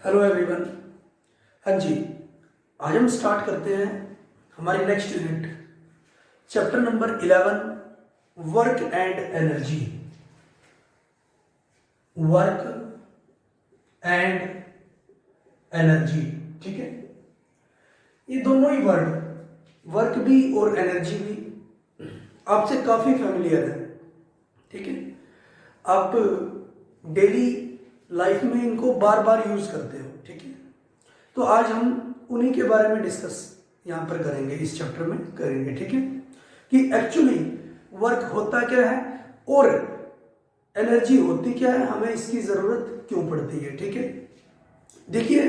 Hello everyone. हाँ जी, आज हम स्टार्ट करते हैं हमारी next unit, chapter number 11, work and energy. Work and energy, ठीक है। ये दोनों ही वर्ड, वर्क भी और एनर्जी भी, आपसे काफ़ी फेमिलियर है, ठीक है। आप डेली लाइफ में इनको बार बार यूज करते हो, ठीक है। तो आज हम उन्हीं के बारे में डिस्कस यहाँ पर करेंगे, इस चैप्टर में करेंगे, ठीक है, कि एक्चुअली वर्क होता क्या है और एनर्जी होती क्या है, हमें इसकी ज़रूरत क्यों पड़ती है, ठीक है। देखिए,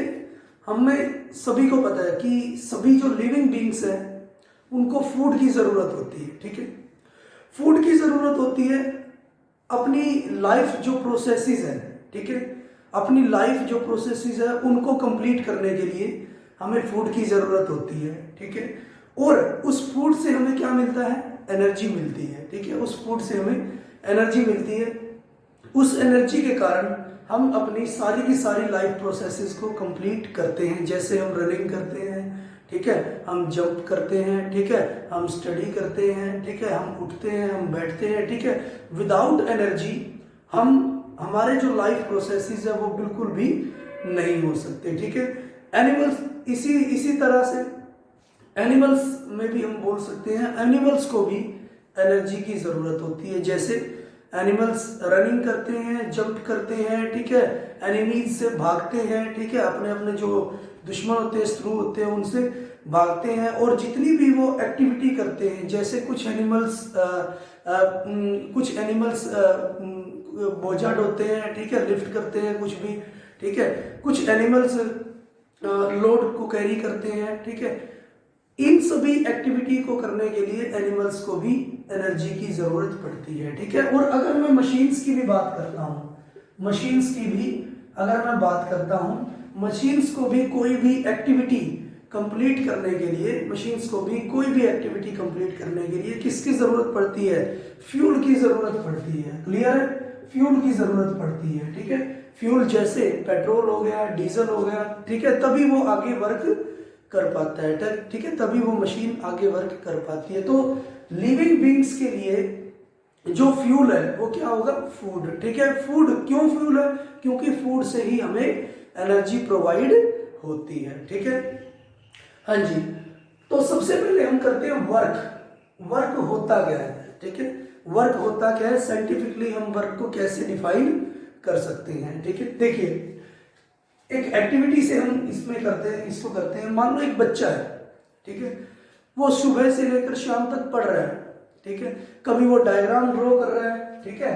हमें सभी को पता है कि सभी जो लिविंग बींग्स हैं उनको फूड की ज़रूरत होती है, ठीक है। फूड की ज़रूरत होती है अपनी लाइफ जो प्रोसेसेस हैं, ठीक है, अपनी लाइफ जो प्रोसेसेस है उनको कंप्लीट करने के लिए हमें फूड की ज़रूरत होती है, ठीक है। और उस फूड से हमें क्या मिलता है, एनर्जी मिलती है, ठीक है। उस फूड से हमें एनर्जी मिलती है। उस एनर्जी के कारण हम अपनी सारी की सारी लाइफ प्रोसेसेस को कंप्लीट करते हैं। जैसे हम रनिंग करते हैं, ठीक है, हम जंप करते हैं, ठीक है, हम स्टडी करते हैं, ठीक है, हम उठते हैं, हम बैठते हैं, ठीक है। विदाउट एनर्जी हमारे जो लाइफ प्रोसेसेस है वो बिल्कुल भी नहीं हो सकते, ठीक है। एनिमल्स इसी तरह से एनिमल्स में भी हम बोल सकते हैं, एनिमल्स को भी एनर्जी की ज़रूरत होती है। जैसे एनिमल्स रनिंग करते हैं, जंप करते हैं, ठीक है, एनिमीज से भागते हैं, ठीक है, अपने अपने जो दुश्मन होते हैं, शत्रु होते हैं, उनसे भागते हैं। और जितनी भी वो एक्टिविटी करते हैं, जैसे कुछ एनिमल्स बोझा ढोते हैं, ठीक है, लिफ्ट करते हैं कुछ भी, ठीक है, कुछ एनिमल्स लोड को कैरी करते हैं, ठीक है। इन सभी एक्टिविटी को करने के लिए एनिमल्स को भी एनर्जी की जरूरत पड़ती है, ठीक है। और अगर मैं मशीन्स की भी बात करता हूँ, मशीन्स की भी अगर मैं बात करता हूँ, मशीन्स को भी कोई भी एक्टिविटी कंप्लीट करने के लिए, मशीन्स को भी कोई भी एक्टिविटी कंप्लीट करने के लिए किसकी जरूरत पड़ती है, फ्यूल की जरूरत पड़ती है। क्लियर है, फ्यूल की जरूरत पड़ती है, ठीक है। फ्यूल जैसे पेट्रोल हो गया, डीजल हो गया, ठीक है, तभी वो आगे वर्क कर पाता है, ठीक है, तभी वो मशीन आगे वर्क कर पाती है। तो लिविंग बींग्स के लिए जो फ्यूल है वो क्या होगा, फूड, ठीक है। फूड क्यों फ्यूल है, क्योंकि फूड से ही हमें एनर्जी प्रोवाइड होती है, ठीक है। हाँ जी, तो सबसे पहले हम करते हैं वर्क। वर्क होता क्या है, ठीक है, वर्क होता क्या है, साइंटिफिकली हम वर्क को कैसे डिफाइन कर सकते हैं, ठीक है। देखिए, एक एक्टिविटी से हम इसमें करते हैं, इसको करते हैं। मान लो एक बच्चा है, ठीक है, वो सुबह से लेकर शाम तक पढ़ रहा है, ठीक है। कभी वो डायग्राम ड्रॉ कर रहा है, ठीक है,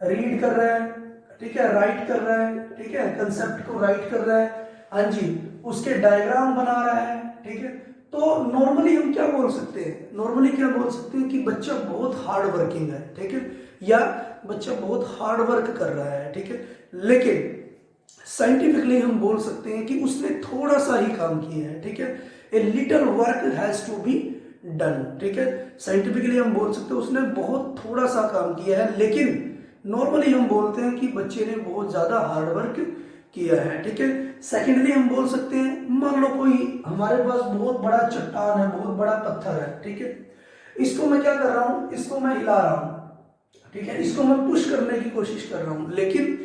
रीड कर रहा है, ठीक है, राइट कर रहा है, ठीक है, कंसेप्ट को राइट कर रहा है, हाँ जी, उसके डायग्राम बना रहा है, ठीक है। तो नॉर्मली हम क्या बोल सकते हैं, नॉर्मली क्या बोल सकते हैं कि बच्चा बहुत हार्ड वर्किंग है, ठीक है, या बच्चा बहुत हार्ड वर्क कर रहा है, ठीक है। लेकिन साइंटिफिकली हम बोल सकते हैं कि उसने थोड़ा सा ही काम किया है, ठीक है। A little work has to be done, ठीक है। साइंटिफिकली हम बोल सकते हैं उसने बहुत थोड़ा सा काम किया है, लेकिन नॉर्मली हम बोलते हैं कि बच्चे ने बहुत ज्यादा हार्ड वर्क किया है, ठीक है। सेकेंडली हम बोल सकते हैं, मान लो कोई हमारे पास बहुत बड़ा चट्टान है, बहुत बड़ा पत्थर है, ठीक है, इसको मैं क्या कर रहा हूं, इसको मैं हिला रहा हूं, ठीक है, इसको मैं पुश करने की कोशिश कर रहा हूं, लेकिन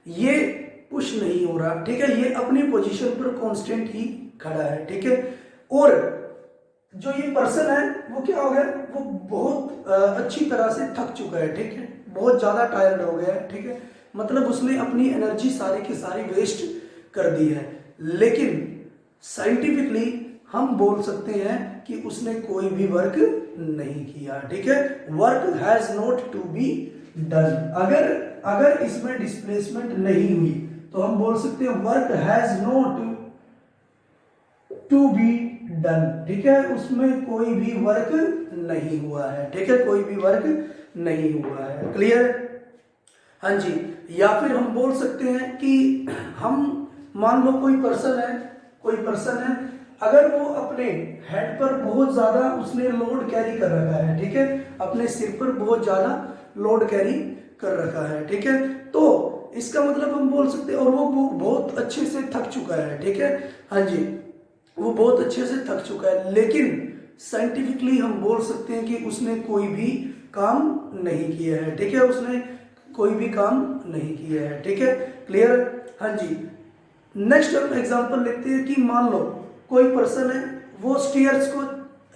ये पुश नहीं हो रहा, ठीक है, ये अपनी पोजीशन पर कांस्टेंट ही खड़ा है, ठीक है। और जो ये पर्सन है वो क्या हो गया, वो बहुत अच्छी तरह से थक चुका है, ठीक है, बहुत ज्यादा टायर्ड हो गया है, ठीक है, मतलब उसने अपनी एनर्जी सारी की सारी वेस्ट कर दी है। लेकिन साइंटिफिकली हम बोल सकते हैं कि उसने कोई भी वर्क नहीं किया, ठीक है। Work has not to be done. अगर इसमें डिस्प्लेसमेंट नहीं हुई तो हम बोल सकते हैं work has not to be done, ठीक है, उसमें कोई भी वर्क नहीं हुआ है, ठीक है, कोई भी वर्क नहीं हुआ है। क्लियर, हाँ जी। या फिर हम बोल सकते हैं कि हम मान लो कोई पर्सन है, अगर वो अपने हेड पर बहुत ज्यादा उसने लोड कैरी कर रखा है, ठीक है, अपने सिर पर बहुत ज्यादा लोड कैरी कर रखा है, ठीक है, तो इसका मतलब हम बोल सकते हैं, और वो बहुत अच्छे से थक चुका है, ठीक है, हाँ जी, वो बहुत अच्छे से थक चुका है, लेकिन साइंटिफिकली हम बोल सकते हैं कि उसने कोई भी काम नहीं किया है, ठीक है, उसने कोई भी काम नहीं किया है, ठीक है, क्लियर, हाँ जी। नेक्स्ट हम एग्जांपल लेते हैं कि मान लो कोई पर्सन है, वो स्टेयर्स को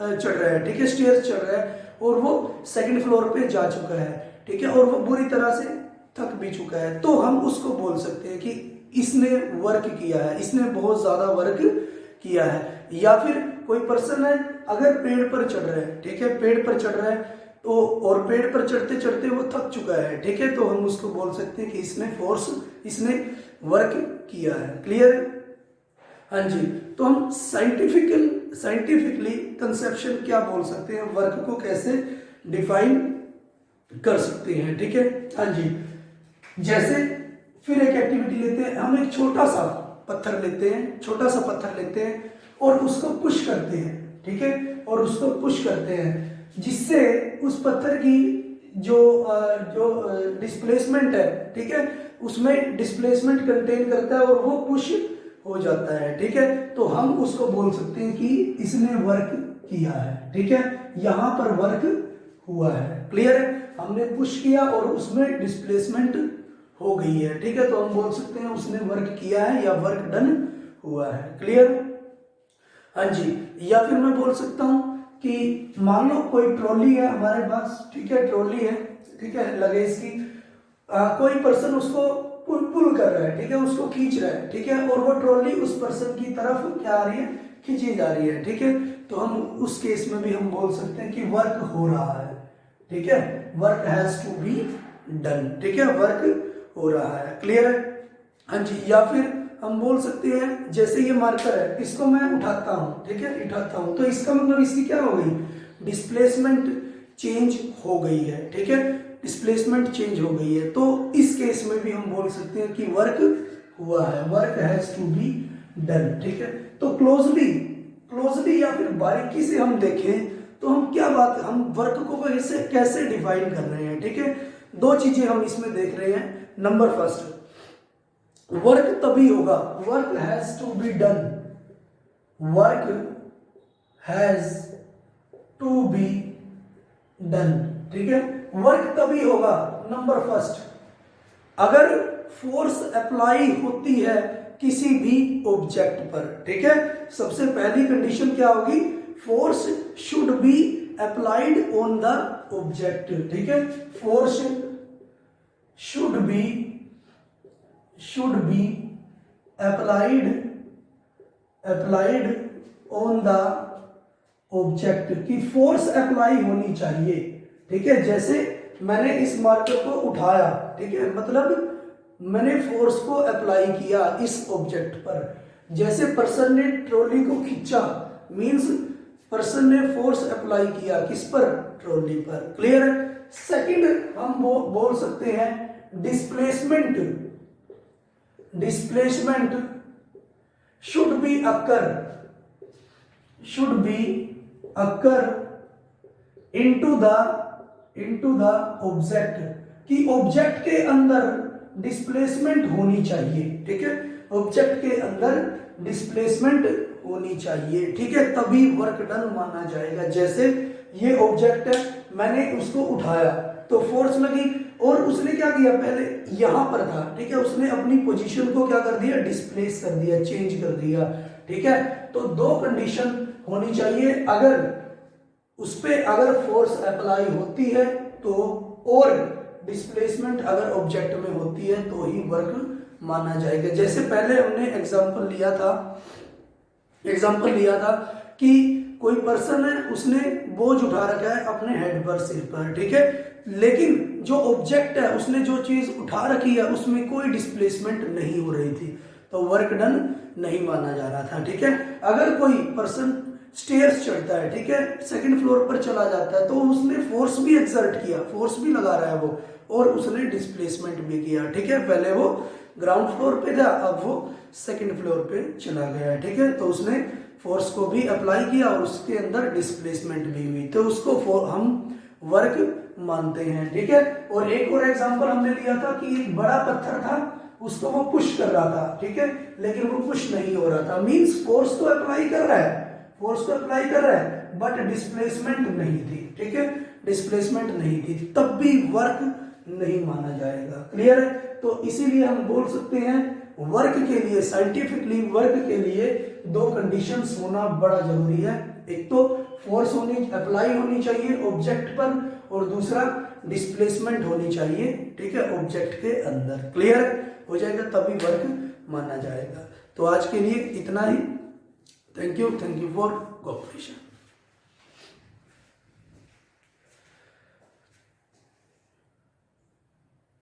चढ़ रहा है, ठीक है, स्टेयर्स चढ़ रहा है और वो सेकंड फ्लोर पे जा चुका है, ठीक है, और वो बुरी तरह से थक भी चुका है, तो हम उसको बोल सकते हैं कि इसने वर्क किया है, इसने बहुत ज्यादा वर्क किया है। या फिर कोई पर्सन है, अगर पेड़ पर चढ़ रहा है, ठीक है, पेड़ पर चढ़ रहा है, तो और पेड़ पर चढ़ते चढ़ते वो थक चुका है, ठीक है, तो हम उसको बोल सकते हैं कि इसने वर्क किया है, क्लियर, हाँ जी। तो हम साइंटिफिकली कंसेप्शन क्या बोल सकते हैं, वर्क को कैसे डिफाइन कर सकते हैं, ठीक है, हाँ जी। जैसे फिर एक एक्टिविटी लेते हैं, हम एक छोटा सा पत्थर लेते हैं और उसको पुश करते हैं, ठीक है, और उसको पुश करते हैं, जिससे उस पत्थर की जो डिस्प्लेसमेंट है, ठीक है, उसमें डिस्प्लेसमेंट कंटेन करता है और वो पुश हो जाता है, ठीक है, तो हम उसको बोल सकते हैं कि इसने वर्क किया है, ठीक है, यहां पर वर्क हुआ है, क्लियर है, हमने पुश किया और उसमें डिस्प्लेसमेंट हो गई है, ठीक है, तो हम बोल सकते हैं उसने वर्क किया है या वर्क डन हुआ है, क्लियर, हाँ जी। या फिर मैं बोल सकता हूं कि मान लो कोई ट्रॉली है हमारे पास, ठीक है, ट्रॉली है, ठीक है, लगेज की, कोई पर्सन उसको पुल कर रहा है, ठीक है, उसको खींच रहा है, ठीक है, और वो ट्रॉली उस पर्सन की तरफ क्या आ रही है, खींची जा रही है, ठीक है, तो हम उस केस में भी हम बोल सकते हैं कि वर्क हो रहा है, ठीक है, work has to be done, ठीक है, वर्क हो रहा है, क्लियर है, हाँ जी। या फिर हम बोल सकते हैं जैसे ये मार्कर है, इसको मैं उठाता हूं, ठीक है, उठाता हूं, तो इसका मतलब इसकी क्या हो गई, डिस्प्लेसमेंट चेंज हो गई है, ठीक है, डिस्प्लेसमेंट चेंज हो गई है, तो इस केस में भी हम बोल सकते हैं कि वर्क हुआ है, work has to be done, ठीक है। तो क्लोजली या फिर बारीकी से हम देखें तो हम वर्क को कैसे डिफाइन कर रहे हैं, ठीक है, दो चीजें हम इसमें देख रहे हैं। नंबर फर्स्ट, वर्क तभी होगा, work has to be done, work has to be done, ठीक है, वर्क तभी होगा, नंबर फर्स्ट, अगर फोर्स अप्लाई होती है किसी भी ऑब्जेक्ट पर, ठीक है, सबसे पहली कंडीशन क्या होगी, force should be applied on the object, ठीक है, force should be applied on the object, की फोर्स अप्लाई होनी चाहिए, ठीक है, जैसे मैंने इस मार्कर को उठाया, ठीक है, मतलब मैंने फोर्स को अप्लाई किया इस ऑब्जेक्ट पर, जैसे पर्सन ने ट्रॉली को खींचा, मींस पर्सन ने फोर्स अप्लाई किया किस पर, ट्रॉली पर, क्लियर है। सेकंड हम बोल सकते हैं displacement should be occur into the object, कि ऑब्जेक्ट के अंदर डिस्प्लेसमेंट होनी चाहिए, ठीक है, ऑब्जेक्ट के अंदर डिस्प्लेसमेंट होनी चाहिए, ठीक है, तभी वर्क डन माना जाएगा। जैसे ये ऑब्जेक्ट है, मैंने उसको उठाया तो फोर्स लगी और उसने क्या किया, पहले यहां पर था, ठीक है, उसने अपनी पोजीशन को क्या कर दिया, डिस्प्लेस कर दिया, चेंज कर दिया, ठीक है, तो दो कंडीशन होनी चाहिए, अगर फोर्स अप्लाई होती है तो, और डिस्प्लेसमेंट अगर ऑब्जेक्ट में होती है तो ही वर्क माना जाएगा। जैसे पहले हमने एग्जांपल लिया था कि कोई पर्सन है, उसने बोझ उठा रखा है अपने हेड पर, सिर पर, ठीक है, लेकिन जो ऑब्जेक्ट है, उसने जो चीज उठा रखी है उसमें कोई डिस्प्लेसमेंट नहीं हो रही थी, तो वर्क डन नहीं माना जा रहा था, ठीक है। अगर कोई पर्सन स्टेयर्स चढ़ता है, ठीक है, सेकंड फ्लोर पर चला जाता है, तो उसने फोर्स भी एक्सर्ट किया, फोर्स भी लगा रहा है वो, और उसने डिस्प्लेसमेंट भी किया, ठीक है, पहले वो ग्राउंड फ्लोर पे था, अब वो सेकंड फ्लोर पे चला गया, ठीक है, तो उसने फोर्स को भी अप्लाई किया और उसके अंदर डिस्प्लेसमेंट भी हुई, तो उसको हम वर्क मानते हैं, ठीक है। और एक और एग्जांपल हमने लिया था कि एक बड़ा पत्थर था, उसको वो पुश कर रहा था, ठीक है, लेकिन वो पुश नहीं हो रहा था, मींस फोर्स तो अप्लाई कर रहा है, फोर्स तो अप्लाई कर रहा है, बट डिस्प्लेसमेंट नहीं थी, ठीक है, डिस्प्लेसमेंट नहीं थी, तब भी वर्क नहीं माना जाएगा। क्लियर है? तो इसीलिए हम बोल सकते हैं वर्क के लिए, साइंटिफिकली वर्क के लिए दो कंडीशंस होना बड़ा जरूरी है। एक तो फोर्स अप्लाई होनी चाहिए ऑब्जेक्ट पर, और दूसरा डिस्प्लेसमेंट होनी चाहिए, ठीक है, ऑब्जेक्ट के अंदर। क्लियर हो जाएगा, तभी वर्क माना जाएगा। तो आज के लिए इतना ही। Thank you for cooperation.